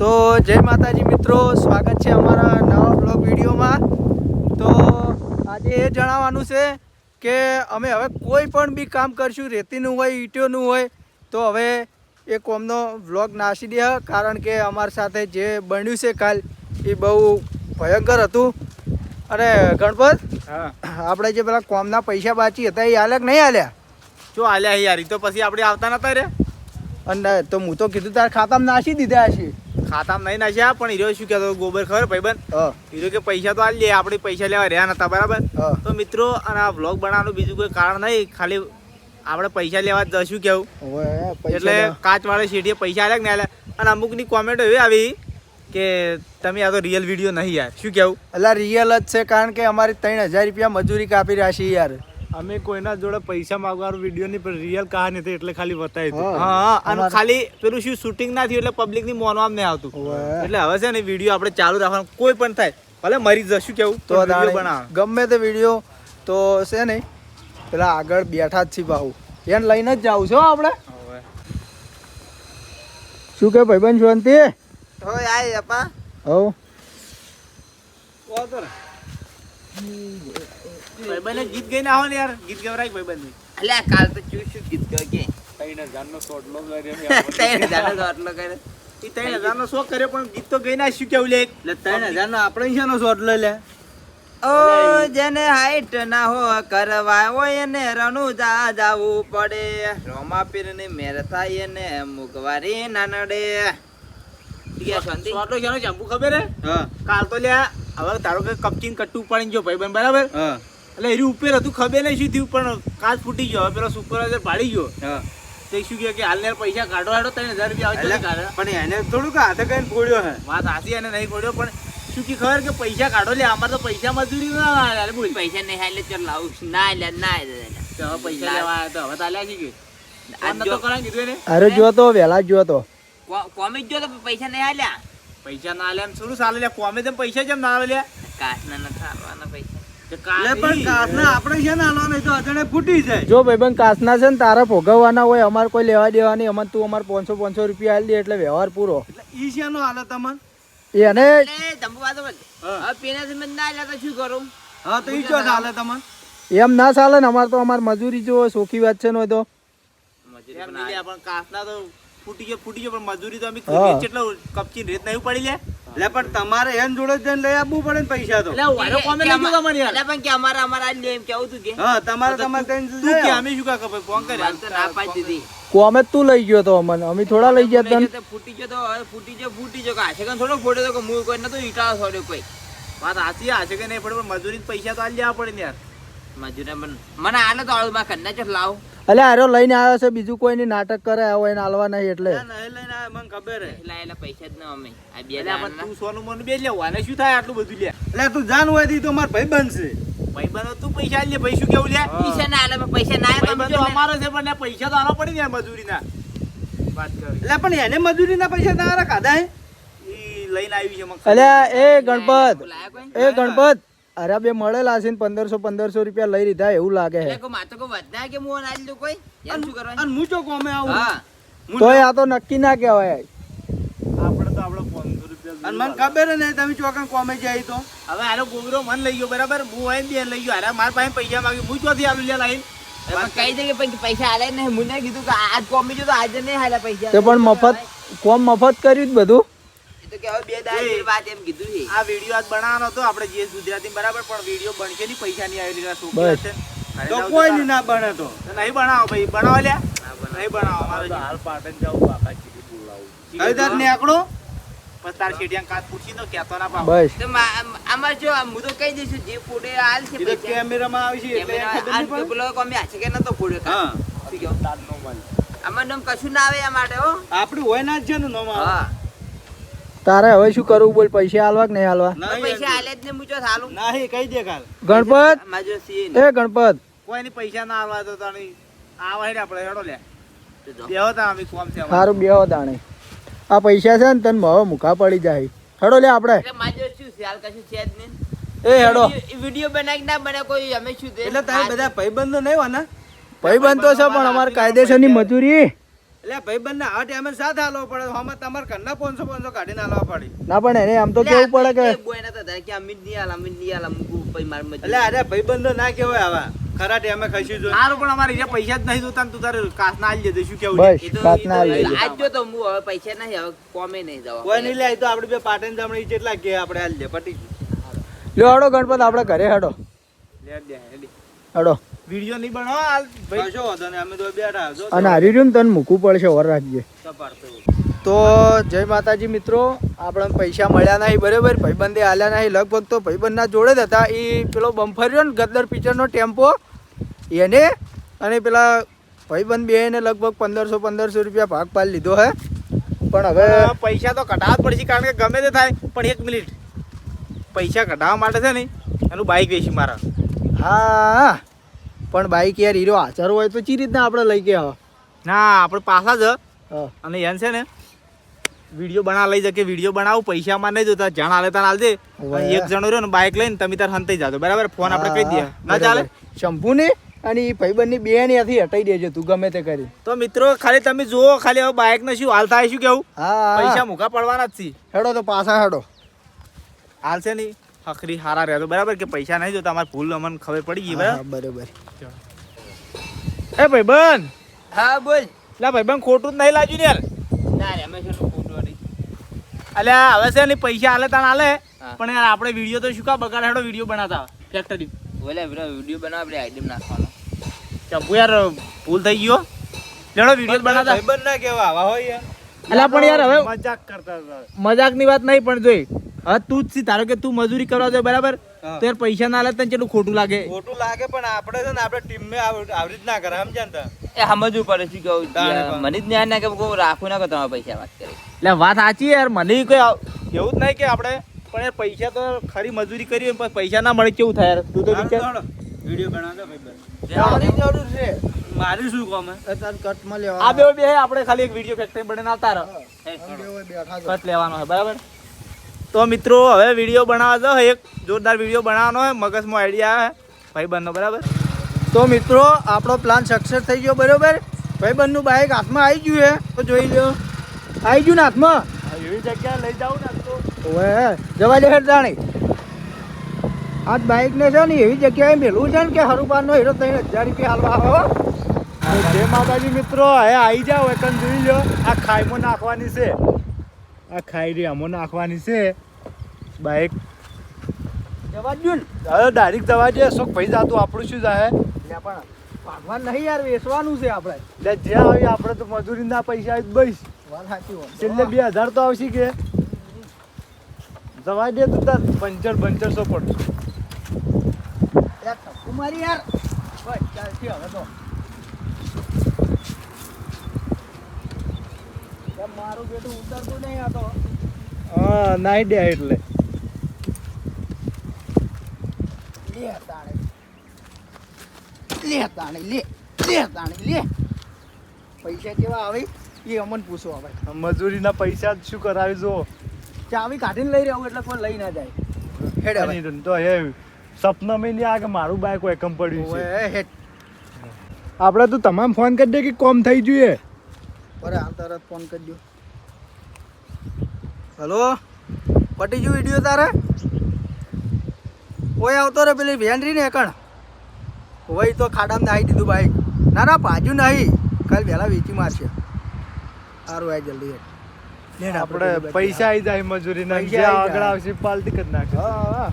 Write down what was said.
તો જય માતાજી મિત્રો, સ્વાગત છે અમારા નવા બ્લોગ વિડીયોમાં. તો આજે એ જણાવવાનું છે કે અમે હવે કોઈ પણ બી કામ કરશું, રેતીનું હોય, ઈંટોનું હોય, તો હવે એ કોમનો વ્લોગ નાસી દે, કારણ કે અમારી સાથે જે બન્યું છે કાલ એ બહુ ભયંકર હતું. અને ગણપત, આપણે જે પેલા કોમના પૈસા બાકી હતા એ હાલ્યા કે નહીં હાલ્યા? જો હાલ્યા યાર, તો પછી આપણે આવતા નતા રે. અને તો હું તો કીધું તાર ખાતામાં નાસી દીધા હશે. ખાતામાં નહીં નાખ્યા, પણ હીરો શું કહેતો ગોબર ખબર ભાઈબંધ? હીરો કે પૈસા તો હાલ લે, આપણે પૈસા લેવા રહ્યા નતા, બરાબર? તો મિત્રો, અને આ વ્લોગ બનાવવાનું બીજું કોઈ કારણ નહીં, ખાલી આપણે પૈસા લેવા જશું કેવું. એટલે કાચવાળા શેઠીએ પૈસા આલ્યા કે નહીં આલ્યા. અને અમુકની કોમેન્ટ એવી આવી કે તમે આ તો રિયલ વિડીયો નહીં યાર, શું કેવું? એટલે રિયલ જ છે, કારણ કે અમારી 3000 રૂપિયા મજૂરી કાપી રહ્યા છે યાર. અમે કોઈના જોડે પૈસા માંગવાનું વિડીયો ની પણ રિયલ કહાની હતી, એટલે ખાલી બતાવી હતી. હા, અને ખાલી પેલું શું શૂટિંગ ના થયું એટલે પબ્લિક ની મોનવામાં નહીં આવતું. એટલે હવે છે ને વિડીયો આપણે ચાલુ રાખવાનું, કોઈ પણ થાય ભલે મરી જશું કેવું, તો બનાવ ગમે તે વિડીયો તો છે નહીં. પેલા આગળ બેઠા જ છે બાહુ, એને લઈને જ જાવ છો આપણે. શું કે ભાઈબંધ શાંતિ? હોય આય અપા. હવ ભાઈબંધ ગીત ગઈ ના હો ને યાર, ગીત ગવરાય ભાઈબંધ. અલ્યા કાલ તો શું ગીત ગયો કે 3000 નો શોટલો કર્યો. 3000 નો શોટલો કર્યો. ઈ 3000 નો શોખ કર્યો, પણ ગીત તો ગઈ ના શું કેવું લે? એટલે 3000 નો આપણે છે નો શોટ લઈ લે. ઓ જેને હાઈટ ના હો કરવા હોય એને રણુજા જાવું પડે, રોમા પીર ની મેર થાય એને મુગવારી નાનડે. શોટલો શાનો ચાંપુ ખબર હે? કાલ તો લ્યા, હવે તારો કે કપચીન કટ્ટુ ઉપાડીને જો ભાઈબંધ, બરાબર? એટલે એરી ઉપર હતું, ખબર નહીં શું થયું, પણ કાચ ફૂટી ગયો. હવે પેલો સુપરવાઇઝર પાડી ગયો. તે શું કહે કે હાલ ને પૈસા કાઢો હાડો, 3000 રૂપિયા આવે કાઢે. પણ એને થોડુંક હાથે કઈ ફોડ્યો હે. વાત હાથી એને નહીં પડ્યો, પણ શું કી ખબર કે પૈસા કાઢો લે, અમારે તો પૈસા મજૂરી ના યાર. બોલ પૈસા નહીં હાલે ચાલ લાવું ના લે ના હવે પૈસા લેવા આવ્યા તો હવે તાલ્યા છે કે તો કરાય કીધું એને. અરે જો તો વહેલા જો તો કોમી જો તો પૈસા નહીં હાલ્યા. પૈસા ના લે થોડું ચાલે લે, કોમે તેમ પૈસા કેમ ના આવે લે? કાચના નથી હાલવાના પૈસા. જો ભાઈબંધ કાચના છે ને તારા ભોગવવાના હોય, અમારે કોઈ લેવા દેવા નહીં. અમારે તું અમારે 500 રૂપિયા આલી દે એટલે વ્યવહાર પૂરો. એને એમ ના ચાલે ને, અમારે તો અમારે મજૂરી જો સોખી વાત છે ને. તો કાચના તો ફૂટી ગયો પણ મજૂરી તો અમે કેટલો કપચી રેત નહીં પડી લે. એટલે પણ તમારે એમ જોડે જઈને લઈ આપવું પડે ને પૈસા તો. પણ કે અમારા લે એમ કેવું તું કે તમારે તું કે અમે શું કા ખબર ફોન કરે તો ના પાડી દીધી. કોમે તું લઈ ગયો તો અમને, અમે થોડા લઈ ગયા તને. ફૂટી ગયો તો હવે ફૂટી ગયો કાશે કે થોડો ફોડ્યો તો કે હું કોઈ નતો ઈટાળો છોડ્યો કોઈ. વાત સાચી છે કે નહીં પડે, પણ મજૂરી પૈસા તો આલી દેવા પડે ને યાર. મજૂરી મને આલે તો આળું માં કન્ના ચો લાવ. અલે આરો લઈને આવ્યો છે, બીજું કોઈ ની નાટક કરે આવો એને હાલવા નહીં એટલે. મને ખબર હે એટલે પૈસા જ ન અમે આ બે તું સોનું મનું બે લેવું, આને શું થાય આટલું બધું લે? એટલે તું જાન હોય દી તો માર ભાઈ બનશે. ભાઈ બનો તું પૈસા આલી લે, ભાઈ શું કેવું લે? પૈસા ના આલે પૈસા ના આલે ભાઈ બનો અમારો છે, પણ પૈસા તો આલવા પડી ને યાર મજૂરી ના. વાત કરી એટલે પણ એને મજૂરી ના પૈસા તારા ખાધા હે? ઈ લઈને આવી છે મને. અલ્યા એ ગણપત અરે બે મળેલા છે ને 1500 રૂપિયા લઈ લીધા એવું લાગે છે. કે હું ના લીધું કોઈ એમ શું કરવાનું? અને હું ચો કોમે આવું. હા તોય આ તો નક્કી ના કહેવાય. આપણે તો આપણો 500 રૂપિયા અને મને ખબર ને તમે ચોકન કોમે જાય તો હવે આનો ગોબરો મન લઈ ગયો, બરાબર? હું આઈને બે લઈ ગયો. અરે મારા પાસે પૈસા માંગ્યો, હું ચોથી આલું લે લાઈન. કઈ દે કે પૈસા હાલે નહીં. મને કીધું કે આજ કોમી જો તો આજે નહીં હાલે પૈસા. તે પણ મફત કર્યું જ બધું. તો કે હવે બે દાડા વાત એમ કીધું છે. આ વિડિયો આજ બનાવવાનો હતો આપણે જે ગુજરાતી, બરાબર? પણ વિડિયો બનશે નહીં, પૈસા નહીં આવેલી ના છોકરા છે તો કોઈ ની ના બને તો નહીં બનાવો ભાઈ, બનાવો લે નહીં બનાવો. મારે હાલ પાટણ જાવ, બાપા ચીડી બોલાવું કઈદાર ને આકડો પછી તાર શેડિયા કાચ પૂછી તો કેતો ના પાવ. બસ તો અમાર જો હું તો કહી દઈશું જે ફોટે હાલ છે પૈસા કેમેરામાં આવી છે એટલે ખબર નહીં પડે. પેલો કોમે આછે કે નતો ફોડ્યો. હા ઠીક છે તારનો મન અમાર નામ કશું ના આવે આ માટે હો. આપણું હોય ના જ છે ને નામ. હા તારે હવે શું કરવું બોલ? પૈસા હાલવા કે નહીં હાલવા? પૈસા હાલે જ ને મુજો થાલું નહીં કહી દે કાલ. ગણપત માજો સીન એ ગણપત કોઈની પૈસા ના આવવા તો તણી આવા હેડે આપણે હેડો લે બેહો તા અમે કોમ છે. સારું બેહો તાણે. આ પૈસા છે ને તને હવે મુખા પડી જાય. હેડો લે આપણે. એટલે માજો શું છે હાલ કશું છે જ નહીં. એ હેડો વિડિયો બનાવી ના બને કોઈ અમે શું દે. એટલે તારે બધા ભાઈબંધો નહીં હોય ને? ભાઈબંધ તો છે પણ અમારે કાયદેસરની મજૂરી. એટલે ભાઈબંધ ના આ ટાઈમે સાથ હાલવો પડે હમણાં તમારે ઘરના 500 કાઢીને હાલવા પડે. ના પણ એને આમ તો કેવું પડે કે એટલે અરે ભાઈબંધો ના કહેવાય આવા ખરા ટાઈમે ખસી જો સારું પણ અમારે અહીંયા પૈસા જ નહીં જોતા ને તું તારે કાસ ના આલી દે શું કેવું છે? બસ કાતના આવી જાય. આજ જો તો હું હવે પૈસા નહીં હવે કોમે નહીં જવા કોઈ નહીં લે તો આપણે બે પાટણ જમણી જેટલા કે આપણે આલી દે પટી લ્યો હડો ગણપત આપણે ઘરે હડો લે દે હેડી હડો. વિડિયો નહીં બનાવો હાલ ભાઈ કશો વાંધો નહીં અમે તો બેઠા જો અને હારી રહ્યું ને તને મૂકવું પડશે ઓર રાખજે. સપાડતો તો જય માતાજી મિત્રો, આપણે પૈસા મળ્યા નહીં બરાબર, ભાઈબંધે હાલ્યા નહીં. લગભગ તો ભાઈબંધના જોડે જ હતા. એ પેલો બમ્ફર રહ્યો ને ગદ્દર પિક્ચરનો ટેમ્પો એને અને પેલા ભાઈબંધ બેને લગભગ 1500 રૂપિયા ભાગ પાડી લીધો હે. પણ હવે પૈસા તો કઢાવવા જ પડશે કારણ કે ગમે તે થાય પણ 1 મિનિટ પૈસા કઢાવવા માટે છે ને એનું બાઈક વેચી મારા. હા પણ બાઈક યાર હીરો હાજર હોય તો ચી રીતના આપણે લઈ ગયા ના આપણે પાછા જ હા. અને એમ છે ને વિડીયો બના લઈ જાય કે વિડીયો બનાવું પૈસા માં નહીં જોતા જાણ હાલે તાર હાલ દે. અને એક જણો રહ્યો ને બાઈક લઈને તમે તાર હંતાઈ જાજો બરાબર. ફોન આપણે કહી દઈએ ના ચાલે શંભુ ને અને એ ભાઈબંધની બે ને ત્યાંથી હટાઈ દેજો તું ગમે તે કરી. તો મિત્રો ખાલી તમે જુઓ ખાલી હવે બાઈક ને શું હાલ થાય શું કેવું હા પૈસા મૂકા પડવાના જ છે. હેડો તો પાછા હેડો. હાલ છે ને હખરી હારા રહેતો બરાબર કે પૈસા નહીં જોતા અમારે ભૂલ અમને ખબર પડી ગઈ બરાબર. હા, બરોબર. એ ભાઈબંધ હા બોલ લા ભાઈબંધ ખોટું જ નહીં લાગ્યું ને યાર. ના રે અમે શું ખોટું હતી અલ્યા હવે છે ને પૈસા હાલે તાણ હાલે હા. પણ યાર આપણે વિડીયો તો શું કા બગાડ હેડો વિડીયો બનાવતા ફેક્ટરી બોલે વિડીયો બનાવ આપણે આઈટમ નાખવાનો ચંપુ યાર ભૂલ થઈ ગયો લેડો વિડીયો બનાવતા ભાઈબંધ ના કેવા આવા હોય યાર. અલ્યા પણ યાર હવે મજાક કરતા મજાકની વાત નહીં પણ જોઈ હવે તું જ ધારો કે તું મજૂરી કરવા જાય બરાબર તો યાર પૈસા ના હાલે તને કેટલું ખોટું લાગે. ખોટું લાગે પણ આપણે છે ને આપણે ટીમ ને આવી ના કરે સમજ્યા ને એ સમજવું પડે શું કેવું મને જ ન્યાય ના કે કોઈ રાખવું ના કે તમારા પૈસા વાત કરી એટલે વાત સાચી યાર મને કોઈ એવું જ નહીં કે આપણે પણ યાર પૈસા તો ખરી મજૂરી કરી હોય પણ પૈસા ના મળે કેવું થાય યાર તું તો વિચાર. વિડીયો બનાવજો ભાઈ આની જરૂર છે. મારી શું કામ હે તાર કટમાં લેવા આ બે આપણે ખાલી એક વિડીયો ફેક્ટરી બનાવીને આવતા રહો બેઠા કટ લેવાનો હોય બરાબર. તો મિત્રો હવે વિડીયો બનાવવા જાઓ એક જોરદાર વિડીયો બનાવવાનો હોય મગજમાં આઈડિયા આવે ભાઈબંધનો બરાબર. તો મિત્રો આપણો પ્લાન સક્સેસ થઈ ગયો બરોબર. ભાઈબંધનું બાઈક હાથમાં આવી ગયું હે તો જોઈ લો આવી ગયું ને હાથમાં. એવી જગ્યાએ લઈ જાઉં ને તો ઓવે જવા દે હેડ જાણી આ બાઈકને છે ને એવી જગ્યાએ મેલું છે ને કે હરુબાનનો હીરો 3000 રૂપિયા હાલવા આવે હો. જય માતાજી મિત્રો હવે આવી જાઓ એકન જોઈ લો આ ખાઈમાં નાખવાની છે આ ખાઈ રે આમાં નાખવાની છે બાઈક જવા દો ને હવે ડાયરેક્ટ જવા દે અશોક ભાઈ જાતું આપણું શું જાય લે પણ ભાગવાન નહીં યાર વેચવાનું છે આપણે. એટલે જ્યાં આવી આપણે તો મજૂરીના પૈસા આવી બસ વાત સાચી હોય. છેલ્લે 2000 તો આવશે કે જવા દે તો તાર પંચર બંચરસો પડશે યાર થપ્પુ મારી યાર બસ ચાલશે હવે તો યાર મારું બેટું ઉતરતું નહીં આ તો હા નાઈ દે એટલે લે તાણે લે પૈસા કેવા આવે એ અમને પૂછો હવે. મજૂરીના પૈસા જ શું કરાવી જો ચાવી કાઢીને લઈ રહ્યો એટલે કોઈ લઈ ના જાય. હેડ હવે. તો એ સપનામાં નહીં આ કે મારું બાઈક કોઈ કમ પડ્યું છે ઓવે હેડ આપણે તો તમામ ફોન કરી દે કે કોમ થઈ જોઈએ અરે આ તરત ફોન કરી દો. હલો પટી ગયું વિડીયો તારે ઓય આવતો રે પેલી વેન રહી ને એકણ ઓય તો ખાડામાં નાહી દીધું બાઈક. ના બાજુ નહીં કાલ વહેલા વેચી મારશે. સારું આ જલ્દી હેડ. લેડ આપણે પૈસા આવી જાય મજૂરીના પૈસા જે આઈ આગળ જાય. આવશે પાલટી કરી નાખે હા